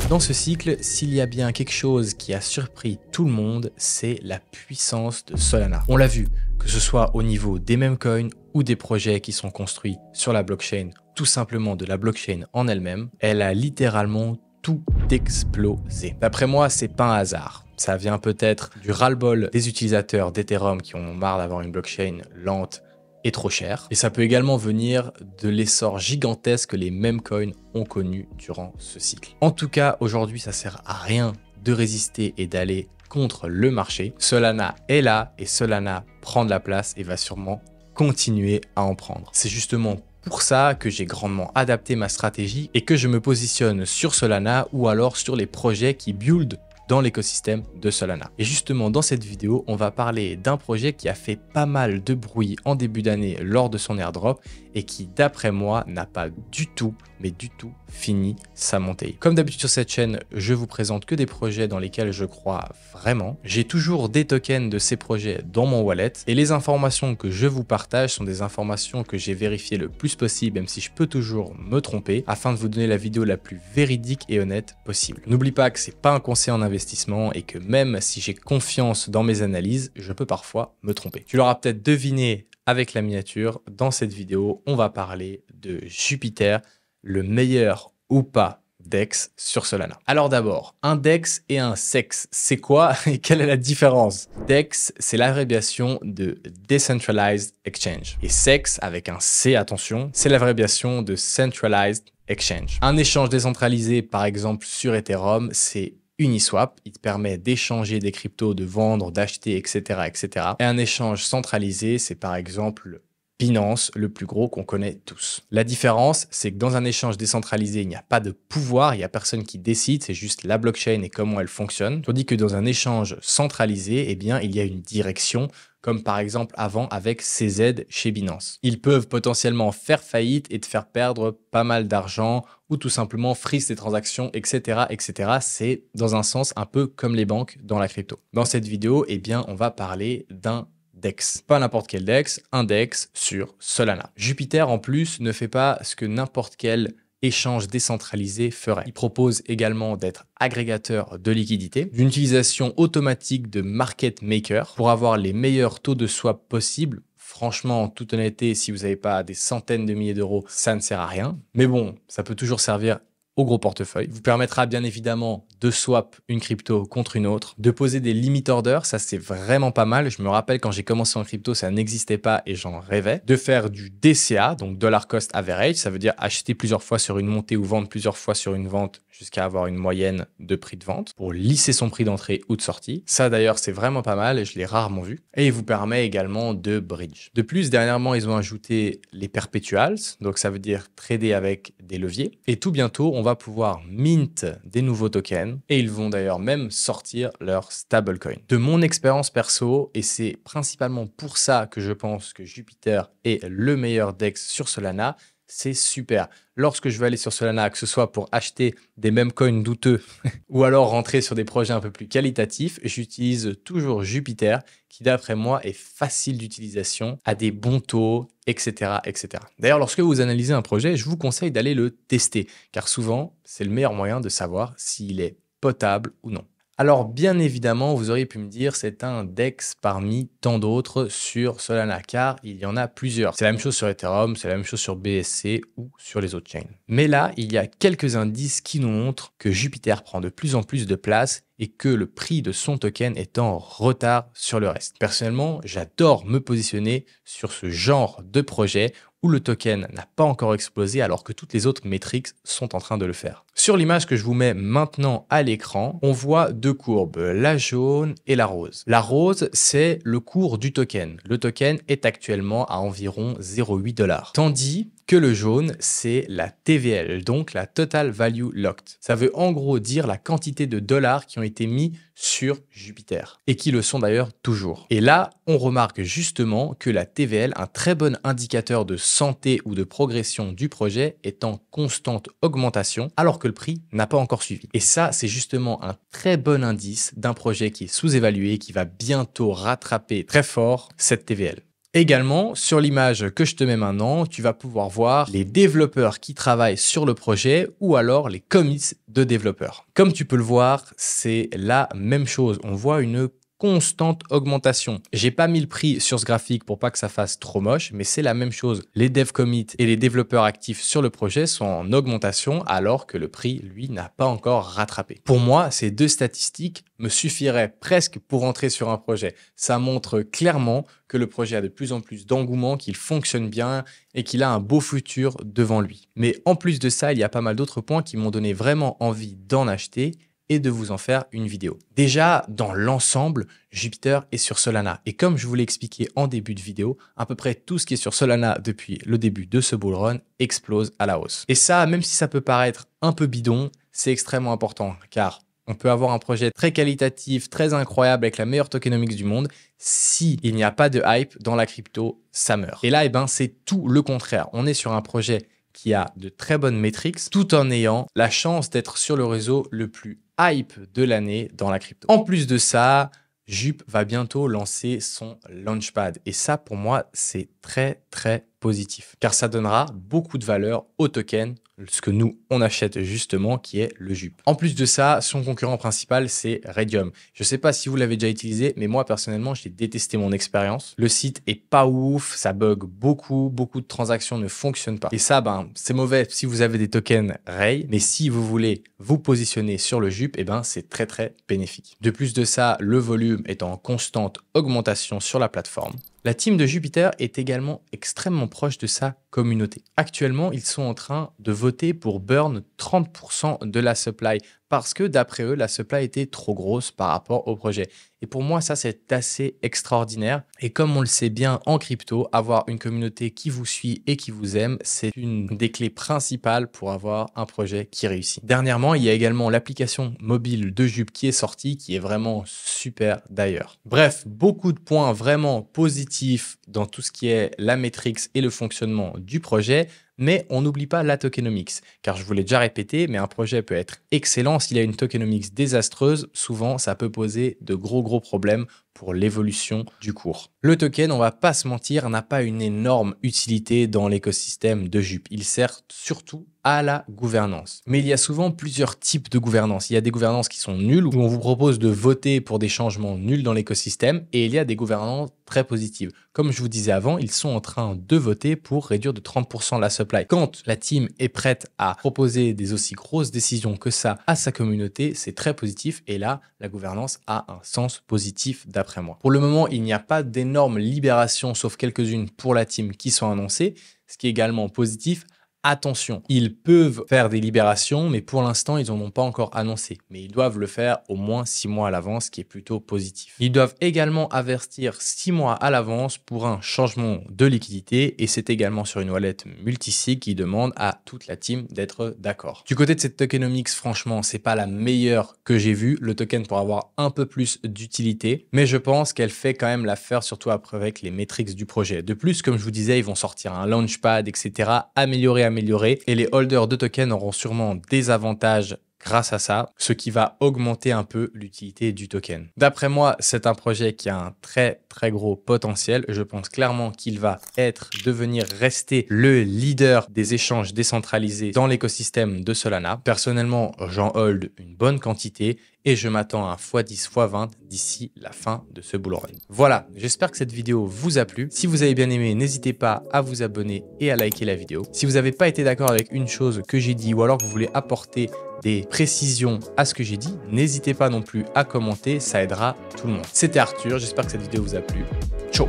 Dans ce cycle, s'il y a bien quelque chose qui a surpris tout le monde, c'est la puissance de Solana. On l'a vu, que ce soit au niveau des meme coins ou des projets qui sont construits sur la blockchain, tout simplement de la blockchain en elle-même, elle a littéralement tout explosé. D'après moi, c'est pas un hasard. Ça vient peut-être du ras-le-bol des utilisateurs d'Ethereum qui ont marre d'avoir une blockchain lente et trop cher. Et ça peut également venir de l'essor gigantesque que les meme coins ont connu durant ce cycle. En tout cas, aujourd'hui, ça sert à rien de résister et d'aller contre le marché. Solana est là et Solana prend de la place et va sûrement continuer à en prendre. C'est justement pour ça que j'ai grandement adapté ma stratégie et que je me positionne sur Solana ou alors sur les projets qui build dans l'écosystème de Solana. Et justement, dans cette vidéo, on va parler d'un projet qui a fait pas mal de bruit en début d'année lors de son airdrop et qui, d'après moi, n'a pas du tout, mais du tout fini sa montée. Comme d'habitude sur cette chaîne, je vous présente que des projets dans lesquels je crois vraiment. J'ai toujours des tokens de ces projets dans mon wallet et les informations que je vous partage sont des informations que j'ai vérifiées le plus possible, même si je peux toujours me tromper, afin de vous donner la vidéo la plus véridique et honnête possible. N'oublie pas que c'est pas un conseil en investissement et que même si j'ai confiance dans mes analyses, je peux parfois me tromper. Tu l'auras peut-être deviné avec la miniature, dans cette vidéo, on va parler de Jupiter, le meilleur ou pas DEX sur Solana. Alors d'abord, un DEX et un SEX, c'est quoi et quelle est la différence? DEX, c'est l'abréviation de Decentralized Exchange. Et SEX, avec un C, attention, c'est l'abréviation de Centralized Exchange. Un échange décentralisé, par exemple sur Ethereum, c'est Uniswap, il te permet d'échanger des cryptos, de vendre, d'acheter, etc., etc. Et un échange centralisé, c'est par exemple Binance, le plus gros qu'on connaît tous. La différence, c'est que dans un échange décentralisé, il n'y a pas de pouvoir, il n'y a personne qui décide, c'est juste la blockchain et comment elle fonctionne. Tandis que dans un échange centralisé, eh bien, il y a une direction, comme par exemple avant avec CZ chez Binance. Ils peuvent potentiellement faire faillite et te faire perdre pas mal d'argent ou tout simplement freeze tes transactions, etc., etc. C'est dans un sens un peu comme les banques dans la crypto. Dans cette vidéo, eh bien, on va parler d'un DEX. Pas n'importe quel DEX, un DEX sur Solana. Jupiter, en plus, ne fait pas ce que n'importe quel échange décentralisé ferait. Il propose également d'être agrégateur de liquidité, d'une utilisation automatique de market maker pour avoir les meilleurs taux de swap possibles. Franchement, en toute honnêteté, si vous n'avez pas des centaines de milliers d'euros, ça ne sert à rien. Mais bon, ça peut toujours servir au gros portefeuille. Vous permettra bien évidemment de swap une crypto contre une autre, de poser des limit orders, ça c'est vraiment pas mal. Je me rappelle quand j'ai commencé en crypto, ça n'existait pas et j'en rêvais. De faire du DCA, donc Dollar Cost Average, ça veut dire acheter plusieurs fois sur une montée ou vendre plusieurs fois sur une vente jusqu'à avoir une moyenne de prix de vente pour lisser son prix d'entrée ou de sortie. Ça d'ailleurs c'est vraiment pas mal et je l'ai rarement vu. Et il vous permet également de bridge. De plus, dernièrement, ils ont ajouté les perpetuals, donc ça veut dire trader avec des leviers. Et tout bientôt, on va pouvoir mint des nouveaux tokens et ils vont d'ailleurs même sortir leur stablecoin. De mon expérience perso, et c'est principalement pour ça que je pense que Jupiter est le meilleur DEX sur Solana, c'est super. Lorsque je vais aller sur Solana, que ce soit pour acheter des meme coins douteux ou alors rentrer sur des projets un peu plus qualitatifs, j'utilise toujours Jupiter qui d'après moi est facile d'utilisation, a des bons taux, etc., etc. D'ailleurs, lorsque vous analysez un projet, je vous conseille d'aller le tester car souvent, c'est le meilleur moyen de savoir s'il est potable ou non. Alors bien évidemment, vous auriez pu me dire c'est un DEX parmi tant d'autres sur Solana car il y en a plusieurs. C'est la même chose sur Ethereum, c'est la même chose sur BSC ou sur les autres chains. Mais là, il y a quelques indices qui nous montrent que Jupiter prend de plus en plus de place et que le prix de son token est en retard sur le reste. Personnellement, j'adore me positionner sur ce genre de projet où le token n'a pas encore explosé alors que toutes les autres métriques sont en train de le faire. Sur l'image que je vous mets maintenant à l'écran, on voit deux courbes, la jaune et la rose. La rose, c'est le cours du token. Le token est actuellement à environ 0,8 $. Tandis que le jaune, c'est la TVL, donc la Total Value Locked. Ça veut en gros dire la quantité de dollars qui ont été mis sur Jupiter et qui le sont d'ailleurs toujours. Et là, on remarque justement que la TVL, un très bon indicateur de santé ou de progression du projet, est en constante augmentation alors que le prix n'a pas encore suivi. Et ça, c'est justement un très bon indice d'un projet qui est sous-évalué, qui va bientôt rattraper très fort cette TVL. Également, sur l'image que je te mets maintenant, tu vas pouvoir voir les développeurs qui travaillent sur le projet ou alors les commits de développeurs. Comme tu peux le voir, c'est la même chose. On voit une constante augmentation. J'ai pas mis le prix sur ce graphique pour pas que ça fasse trop moche, mais c'est la même chose. Les dev commits et les développeurs actifs sur le projet sont en augmentation alors que le prix, lui, n'a pas encore rattrapé. Pour moi, ces deux statistiques me suffiraient presque pour entrer sur un projet. Ça montre clairement que le projet a de plus en plus d'engouement, qu'il fonctionne bien et qu'il a un beau futur devant lui. Mais en plus de ça, il y a pas mal d'autres points qui m'ont donné vraiment envie d'en acheter et de vous en faire une vidéo. Déjà, dans l'ensemble, Jupiter est sur Solana. Et comme je vous l'ai expliqué en début de vidéo, à peu près tout ce qui est sur Solana depuis le début de ce bull run explose à la hausse. Et ça, même si ça peut paraître un peu bidon, c'est extrêmement important car on peut avoir un projet très qualitatif, très incroyable avec la meilleure tokenomics du monde. Si il n'y a pas de hype dans la crypto, ça meurt. Et là, c'est tout le contraire. On est sur un projet qui a de très bonnes métriques tout en ayant la chance d'être sur le réseau le plus hype de l'année dans la crypto. En plus de ça, Jup va bientôt lancer son Launchpad. Et ça, pour moi, c'est très, très positif. Car ça donnera beaucoup de valeur au token, ce que nous, on achète justement, qui est le Jup. En plus de ça, son concurrent principal, c'est Raydium. Je ne sais pas si vous l'avez déjà utilisé, mais moi, personnellement, j'ai détesté mon expérience. Le site est pas ouf, ça bug beaucoup de transactions ne fonctionnent pas. Et ça, c'est mauvais si vous avez des tokens Ray, mais si vous voulez vous positionner sur le Jup, c'est très, très bénéfique. De plus de ça, le volume est en constante augmentation sur la plateforme. La team de Jupiter est également extrêmement proche de sa communauté. Actuellement, ils sont en train de voter pour burn 30% de la supply parce que d'après eux, la supply était trop grosse par rapport au projet. Et pour moi, ça, c'est assez extraordinaire. Et comme on le sait bien en crypto, avoir une communauté qui vous suit et qui vous aime, c'est une des clés principales pour avoir un projet qui réussit. Dernièrement, il y a également l'application mobile de Jup qui est sortie, qui est vraiment super d'ailleurs. Bref, beaucoup de points vraiment positifs dans tout ce qui est la métrique et le fonctionnement du projet. Mais on n'oublie pas la tokenomics, car je vous l'ai déjà répété, mais un projet peut être excellent s'il a une tokenomics désastreuse. Souvent, ça peut poser de gros problèmes pour l'évolution du cours. Le token, on va pas se mentir, n'a pas une énorme utilité dans l'écosystème de Jup. Il sert surtout à la gouvernance. Mais il y a souvent plusieurs types de gouvernance. Il y a des gouvernances qui sont nulles, où on vous propose de voter pour des changements nuls dans l'écosystème, et il y a des gouvernances très positives. Comme je vous disais avant, ils sont en train de voter pour réduire de 30% la supply. Quand la team est prête à proposer des aussi grosses décisions que ça à sa communauté, c'est très positif, et là, la gouvernance a un sens positif d'après moi. Pour le moment, il n'y a pas d'énormes libérations, sauf quelques-unes pour la team qui sont annoncées, ce qui est également positif. Attention, ils peuvent faire des libérations, mais pour l'instant, ils n'en ont pas encore annoncé. Mais ils doivent le faire au moins 6 mois à l'avance, ce qui est plutôt positif. Ils doivent également avertir 6 mois à l'avance pour un changement de liquidité, et c'est également sur une wallet multisig qui demande à toute la team d'être d'accord. Du côté de cette tokenomics, franchement, c'est pas la meilleure que j'ai vue. Le token pour avoir un peu plus d'utilité, mais je pense qu'elle fait quand même l'affaire, surtout après avec les métriques du projet. De plus, comme je vous disais, ils vont sortir un launchpad, etc., améliorer, et les holders de tokens auront sûrement des avantages grâce à ça, ce qui va augmenter un peu l'utilité du token. D'après moi, c'est un projet qui a un très gros potentiel. Je pense clairement qu'il va rester le leader des échanges décentralisés dans l'écosystème de Solana. Personnellement, j'en hold une bonne quantité et je m'attends à un x10, x20 d'ici la fin de ce bull run. Voilà, j'espère que cette vidéo vous a plu. Si vous avez bien aimé, n'hésitez pas à vous abonner et à liker la vidéo. Si vous n'avez pas été d'accord avec une chose que j'ai dit ou alors que vous voulez apporter des précisions à ce que j'ai dit, n'hésitez pas non plus à commenter, ça aidera tout le monde. C'était Arthur, j'espère que cette vidéo vous a plu. Ciao!